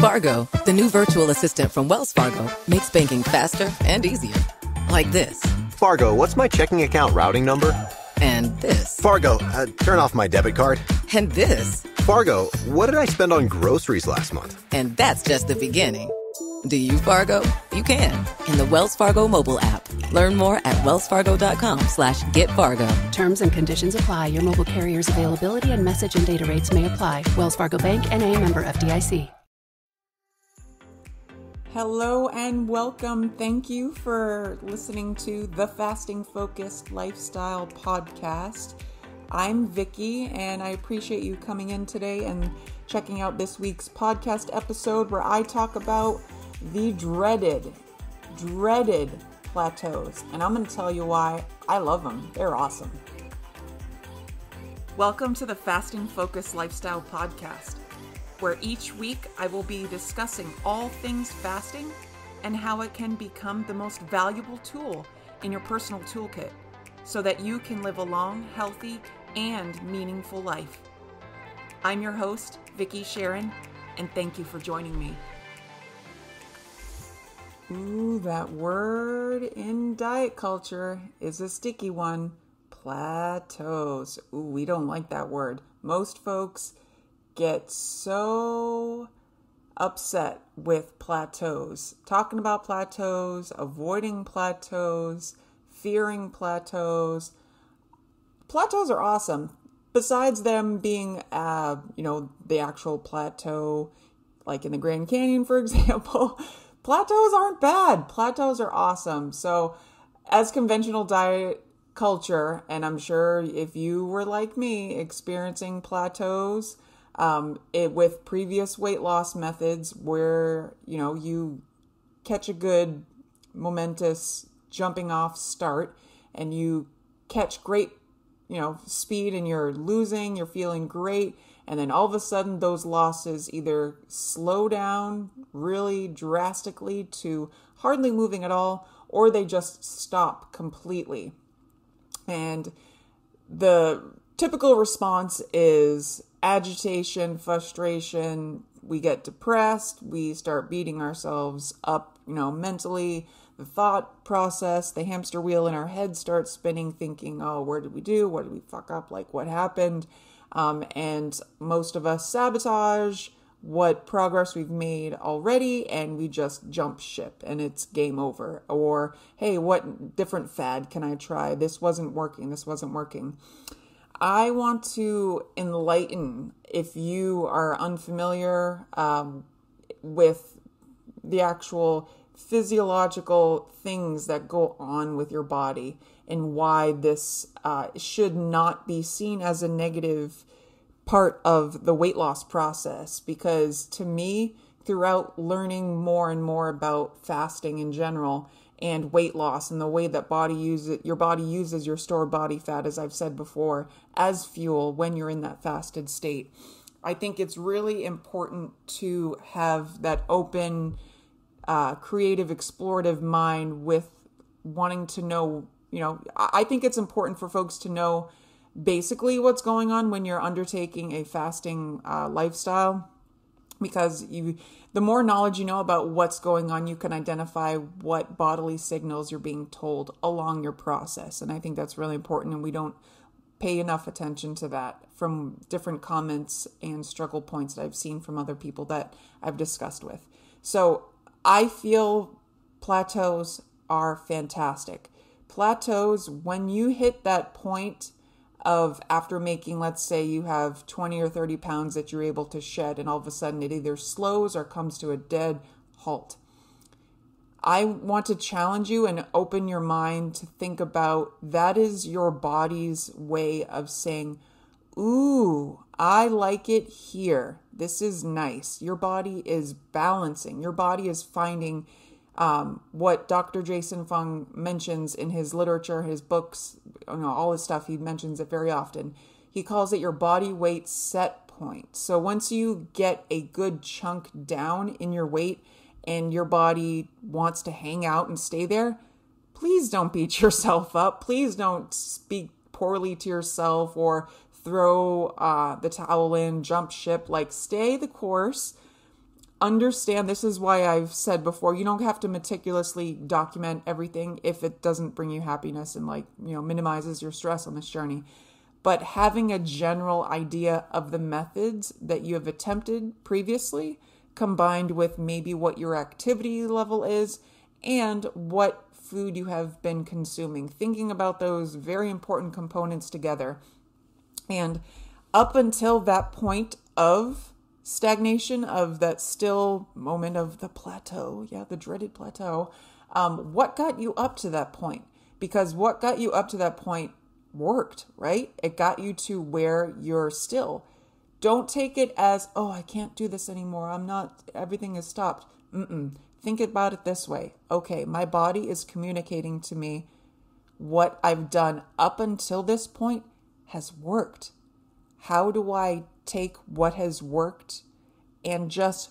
Fargo, the new virtual assistant from Wells Fargo, makes banking faster and easier. Like this. Fargo, what's my checking account routing number? And this. Fargo, turn off my debit card. And this. Fargo, what did I spend on groceries last month? And that's just the beginning. Do you, Fargo? You can. In the Wells Fargo mobile app. Learn more at wellsfargo.com/getfargo. Terms and conditions apply. Your mobile carrier's availability and message and data rates may apply. Wells Fargo Bank, N.A., member FDIC. Hello and welcome. Thank you for listening to the Fasting Focused Lifestyle Podcast. I'm Vicky, and I appreciate you coming in today and checking out this week's podcast episode where I talk about the dreaded plateaus. And I'm going to tell you why I love them. They're awesome. Welcome to the Fasting Focused Lifestyle Podcast, where each week I will be discussing all things fasting and how it can become the most valuable tool in your personal toolkit so that you can live a long, healthy, and meaningful life. I'm your host, Vicky Sharon, and thank you for joining me. Ooh, that word in diet culture is a sticky one. Plateaus. Ooh, we don't like that word. Most folks get so upset with plateaus. Talking about plateaus, avoiding plateaus, fearing plateaus. Plateaus are awesome. Besides them being, the actual plateau, like in the Grand Canyon, for example, plateaus aren't bad. Plateaus are awesome. So as conventional diet culture, and I'm sure if you were like me experiencing plateaus, with previous weight loss methods where, you catch a good momentous jumping off start and you catch great, speed and you're feeling great. And then all of a sudden those losses either slow down really drastically to hardly moving at all, or they just stop completely. And the typical response is agitation, frustration. We get depressed. We start beating ourselves up, mentally. The thought process, the hamster wheel in our head starts spinning, thinking, oh, where did we do? What did we fuck up? Like, what happened? And most of us sabotage what progress we've made already, and we just jump ship and it's game over. Or, hey, what different fad can I try? This wasn't working. I want to enlighten, if you are unfamiliar with the actual physiological things that go on with your body and why this should not be seen as a negative part of the weight loss process. Because to me, throughout learning more and more about fasting in general and weight loss and the way that your body uses your stored body fat, as I've said before, as fuel when you're in that fasted state, I think it's really important to have that open, creative, explorative mind with wanting to know, I think it's important for folks to know basically what's going on when you're undertaking a fasting lifestyle, because the more knowledge you know about what's going on, you can identify what bodily signals you're being told along your process. And I think that's really important, and we don't pay enough attention to that from different comments and struggle points that I've seen from other people that I've discussed with. So I feel plateaus are fantastic. Plateaus, when you hit that point of after making, let's say you have 20 or 30 pounds that you're able to shed, and all of a sudden it either slows or comes to a dead halt. I want to challenge you and open your mind to think about that is your body's way of saying, ooh, I like it here. This is nice. Your body is balancing. Your body is finding what Dr. Jason Fung mentions in his literature, his books, all his stuff. He mentions it very often. He calls it your body weight set point. So once you get a good chunk down in your weight and your body wants to hang out and stay there, please don't beat yourself up. Please don't speak poorly to yourself or throw the towel in, jump ship. Like, stay the course. understand, this is why I've said before, you don't have to meticulously document everything if it doesn't bring you happiness and minimizes your stress on this journey. But having a general idea of the methods that you have attempted previously, combined with maybe what your activity level is and what food you have been consuming, thinking about those very important components together. And up until that point of stagnation, of that still moment of the plateau, the dreaded plateau, what got you up to that point? Because what got you up to that point worked, right? It got you to where you're still. Don't take it as, oh, I can't do this anymore. Everything is stopped. Think about it this way. Okay, my body is communicating to me what I've done up until this point has worked. How do I take what has worked and just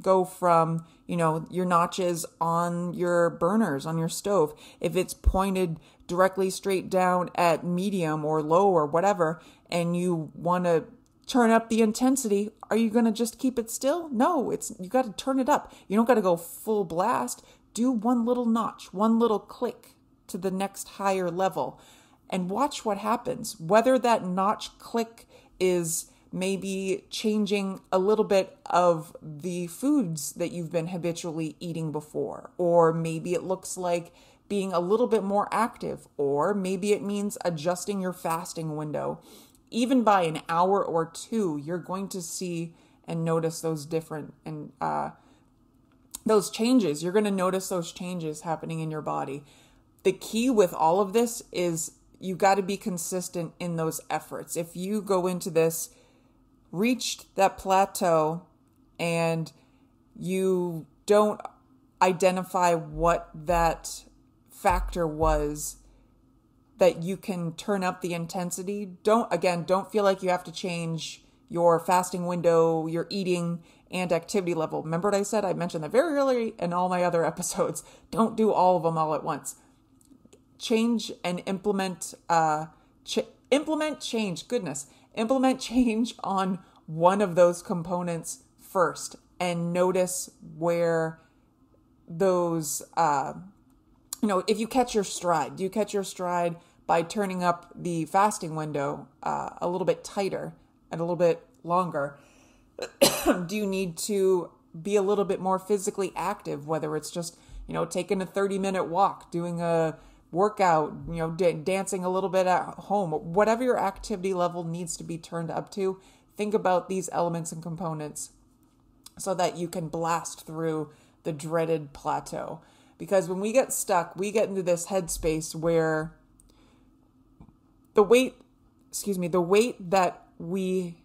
go from, your notches on your burners, on your stove, if it's pointed directly straight down at medium or low or whatever, and you want to turn up the intensity, are you going to just keep it still? No, you got to turn it up. You don't got to go full blast. Do one little notch, one little click to the next higher level, and watch what happens. Whether that notch click is maybe changing a little bit of the foods that you've been habitually eating before, or maybe it looks like being a little bit more active, or maybe it means adjusting your fasting window. Even by an hour or two, you're going to see and notice those different and those changes. You're going to notice those changes happening in your body. The key with all of this is you got to be consistent in those efforts. If you go into this, reached that plateau, and you don't identify what that factor was that you can turn up the intensity, don't feel like you have to change your fasting window, your eating, and activity level. Remember what I said? I mentioned that very early in all my other episodes. Don't do all of them all at once. Change and implement change. Goodness. Implement change on one of those components first, and notice where those, if you catch your stride. Do you catch your stride by turning up the fasting window a little bit tighter and a little bit longer? Do you need to be a little bit more physically active, whether it's just, taking a 30-minute walk, doing a workout, dancing a little bit at home, whatever your activity level needs to be turned up to? Think about these elements and components so that you can blast through the dreaded plateau. Because when we get stuck, we get into this headspace where the weight that we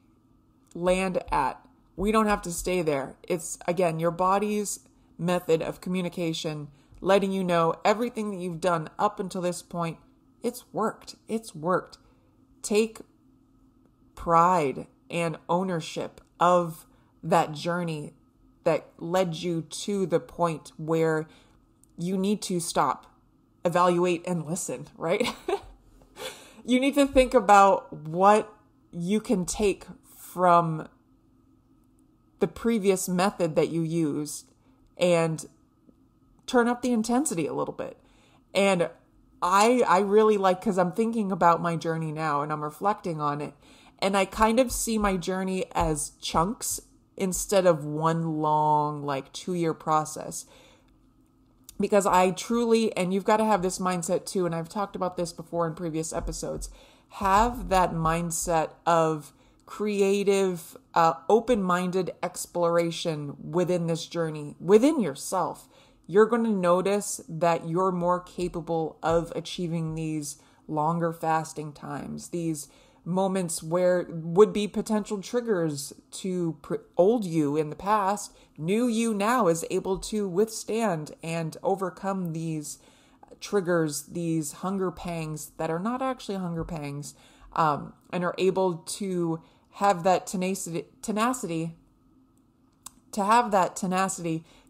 land at, we don't have to stay there. It's, again, your body's method of communication, letting you know everything that you've done up until this point, it's worked. It's worked. Take pride and ownership of that journey that led you to the point where you need to stop, evaluate, and listen, right? You need to think about what you can take from the previous method that you used and turn up the intensity a little bit. And I really like, because I'm thinking about my journey now and I'm reflecting on it, and I kind of see my journey as chunks instead of one long, 2-year process. Because I truly, and you've got to have this mindset too, and I've talked about this before in previous episodes, have that mindset of creative, open-minded exploration within this journey, within yourself. You're going to notice that you're more capable of achieving these longer fasting times, these moments where would be potential triggers to old you in the past. New you now is able to withstand and overcome these triggers, these hunger pangs that are not actually hunger pangs, and are able to have that tenacity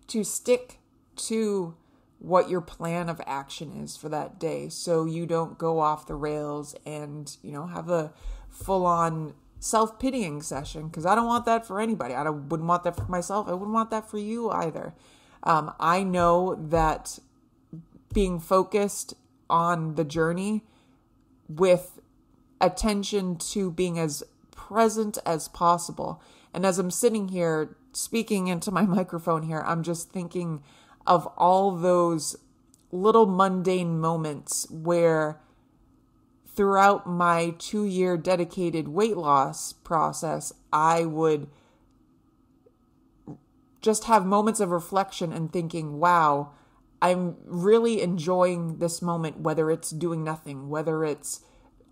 to stick to what your plan of action is for that day, so you don't go off the rails and, have a full-on self-pitying session, because I don't want that for anybody. Wouldn't want that for myself. I wouldn't want that for you either. I know that being focused on the journey with attention to being as present as possible. And as I'm sitting here speaking into my microphone here, I'm just thinking of all those little mundane moments where throughout my 2-year dedicated weight loss process, I would just have moments of reflection and thinking, wow, I'm really enjoying this moment, whether it's doing nothing, whether it's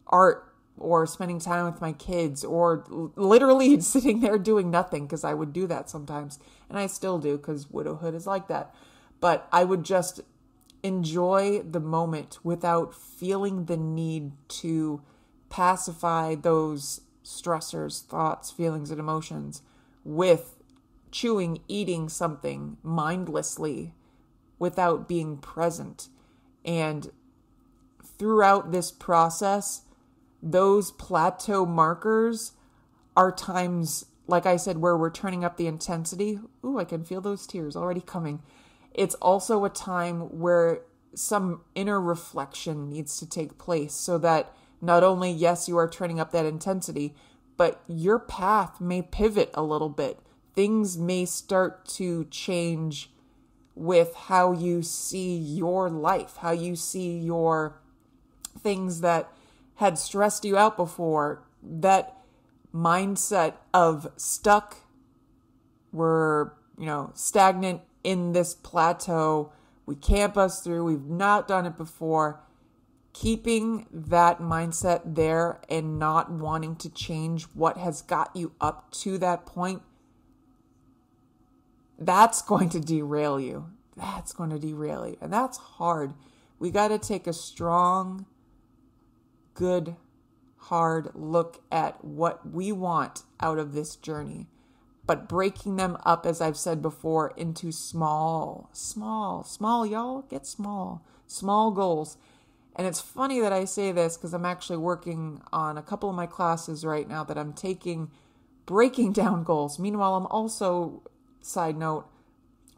art or spending time with my kids, or literally sitting there doing nothing, because I would do that sometimes. And I still do, because widowhood is like that. But I would just enjoy the moment without feeling the need to pacify those stressors, thoughts, feelings, and emotions with chewing, eating something mindlessly without being present. And throughout this process, those plateau markers are times, like I said, where we're turning up the intensity. Ooh, I can feel those tears already coming. It's also a time where some inner reflection needs to take place, so that not only, yes, you are turning up that intensity, but your path may pivot a little bit. Things may start to change with how you see your life, how you see your things that had stressed you out before. That mindset of stuck, we're, stagnant in this plateau, we can't bust through, we've not done it before. Keeping that mindset there and not wanting to change what has got you up to that point, that's going to derail you. That's going to derail you. And that's hard. We got to take a strong, good, hard look at what we want out of this journey. But breaking them up, as I've said before, into small, y'all, get small goals. And it's funny that I say this, because I'm actually working on a couple of my classes right now that I'm taking, breaking down goals. Meanwhile, I'm also, side note,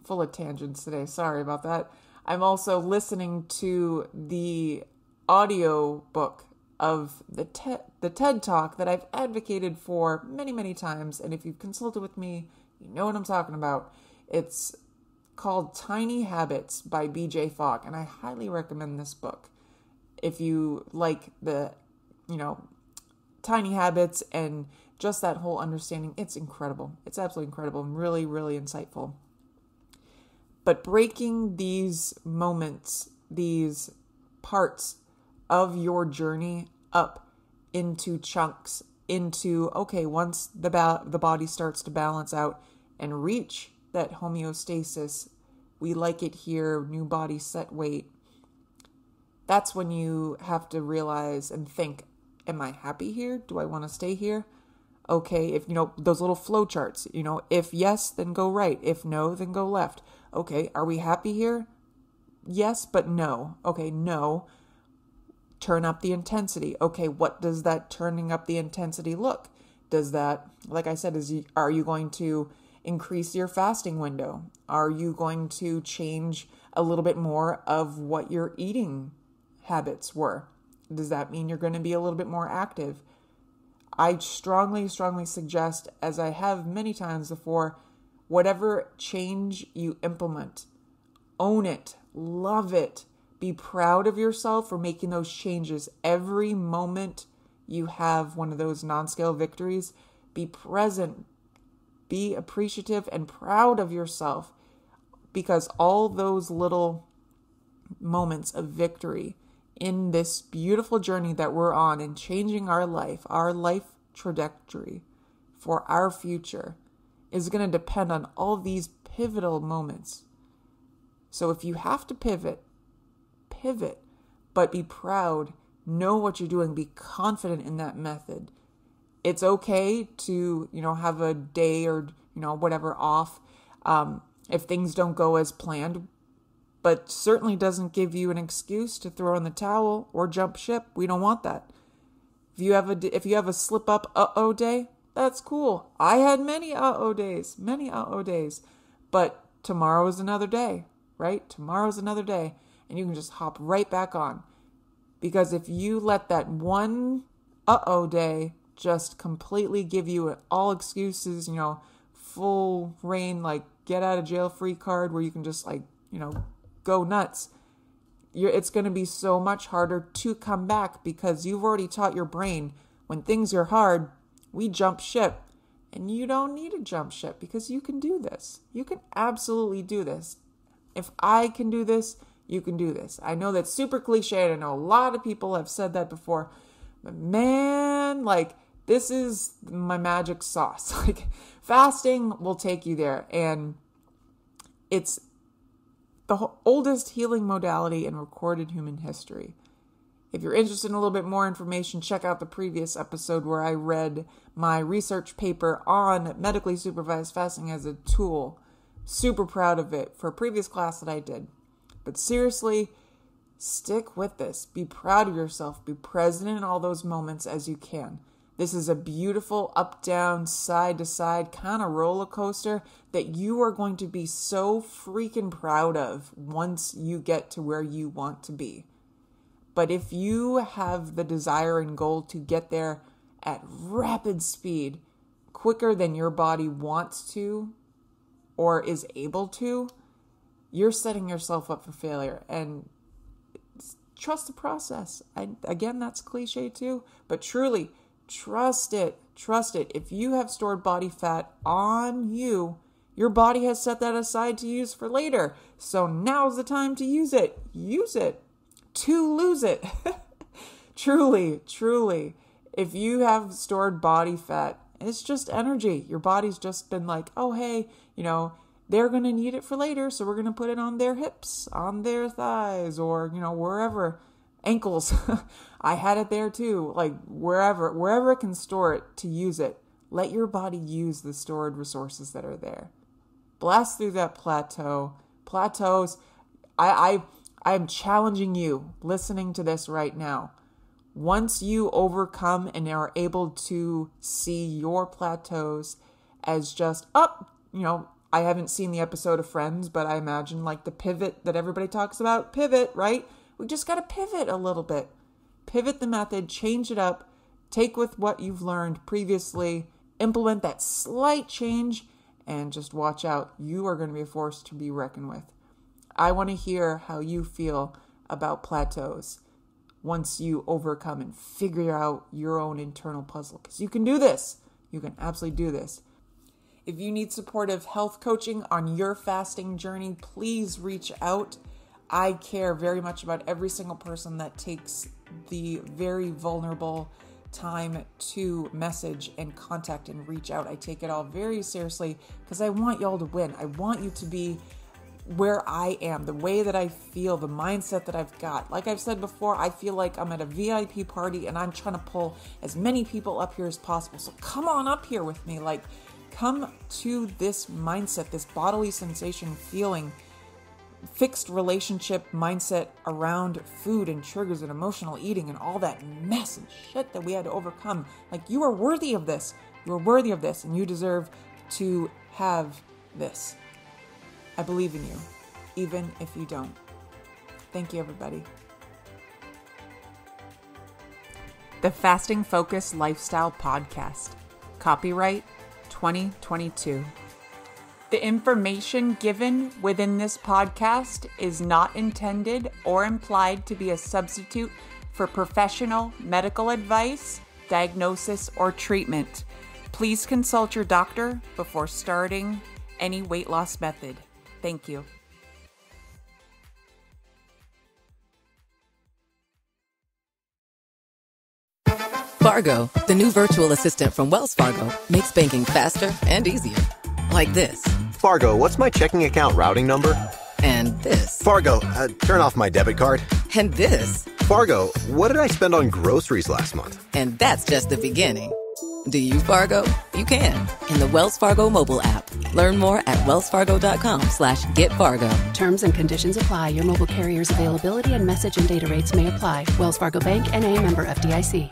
full of tangents today, sorry about that, I'm also listening to the audio book of the TED Talk that I've advocated for many, many times. And if you've consulted with me, you know what I'm talking about. It's called Tiny Habits by BJ Fogg, and I highly recommend this book. If you like the, tiny habits and just that whole understanding, it's incredible. It's absolutely incredible and really, really insightful. But breaking these moments, these parts of your journey up into chunks, into, okay, once the body starts to balance out and reach that homeostasis, we like it here, new body, set weight, that's when you have to realize and think, am I happy here? Do I want to stay here? Okay, if, those little flow charts, if yes, then go right. If no, then go left. Okay, are we happy here? Yes, but no. Okay, no. Turn up the intensity. Okay, what does that turning up the intensity look? Does that, like I said, are you going to increase your fasting window? Are you going to change a little bit more of what your eating habits were? Does that mean you're going to be a little bit more active? I strongly suggest, as I have many times before, whatever change you implement, own it, love it, be proud of yourself for making those changes. Every moment you have one of those non-scale victories, be present, be appreciative and proud of yourself, because all those little moments of victory in this beautiful journey that we're on and changing our life trajectory for our future is going to depend on all these pivotal moments. So if you have to pivot, but be proud, know what you're doing, be confident in that method. It's okay to, have a day or, whatever off if things don't go as planned, but certainly doesn't give you an excuse to throw in the towel or jump ship. We don't want that. If you have a slip up uh-oh day, that's cool. I had many uh-oh days, but tomorrow is another day, right? Tomorrow's another day, and you can just hop right back on. Because if you let that one uh-oh day just completely give you all excuses, full reign, like get out of jail free card where you can just go nuts. It's going to be so much harder to come back because you've already taught your brain when things are hard, we jump ship. And you don't need to jump ship because you can do this. You can absolutely do this. If I can do this, you can do this. I know that's super cliche. And I know a lot of people have said that before. But man, this is my magic sauce. Fasting will take you there. And it's the oldest healing modality in recorded human history. If you're interested in a little bit more information, check out the previous episode where I read my research paper on medically supervised fasting as a tool. Super proud of it for a previous class that I did. But seriously, stick with this. Be proud of yourself. Be present in all those moments as you can. This is a beautiful up, down, side to side kind of roller coaster that you are going to be so freaking proud of once you get to where you want to be. But if you have the desire and goal to get there at rapid speed, quicker than your body wants to or is able to, you're setting yourself up for failure. And trust the process. Again, that's cliche too, but truly, trust it. Trust it. If you have stored body fat on you, your body has set that aside to use for later. So now's the time to use it. Use it to lose it. Truly. If you have stored body fat, it's just energy. Your body's just been like, oh, hey, they're going to need it for later. So we're going to put it on their hips, on their thighs, or, wherever. Ankles. I had it there too. Wherever it can store it to use it. Let your body use the stored resources that are there. Blast through that plateau. Plateaus. I'm challenging you listening to this right now. Once you overcome and are able to see your plateaus as just I haven't seen the episode of Friends, but I imagine the pivot that everybody talks about. Pivot, right? We just got to pivot a little bit. Pivot the method, change it up, take with what you've learned previously, implement that slight change, and just watch out. You are going to be a force to be reckoned with. I want to hear how you feel about plateaus once you overcome and figure out your own internal puzzle. Because you can do this. You can absolutely do this. If you need supportive health coaching on your fasting journey, please reach out. I care very much about every single person that takes the very vulnerable time to message and contact and reach out. I take it all very seriously because I want y'all to win. I want you to be where I am, the way that I feel, the mindset that I've got. Like I've said before, I feel like I'm at a VIP party and I'm trying to pull as many people up here as possible. So come on up here with me. Come to this mindset, this bodily sensation feeling, fixed relationship mindset around food and triggers and emotional eating and all that mess and shit that we had to overcome. You are worthy of this. You are worthy of this, and you deserve to have this. I believe in you, even if you don't. Thank you, everybody. The Fasting Focus Lifestyle Podcast. Copyright 2022. The information given within this podcast is not intended or implied to be a substitute for professional medical advice, diagnosis, or treatment. Please consult your doctor before starting any weight loss method. Thank you. Fargo, the new virtual assistant from Wells Fargo, makes banking faster and easier. Like this. Fargo, what's my checking account routing number? And this. Fargo, turn off my debit card. And this. Fargo, what did I spend on groceries last month? And that's just the beginning. Do you, Fargo? You can. In the Wells Fargo mobile app. Learn more at wellsfargo.com/getfargo. Terms and conditions apply. Your mobile carrier's availability and message and data rates may apply. Wells Fargo Bank, N.A., member FDIC.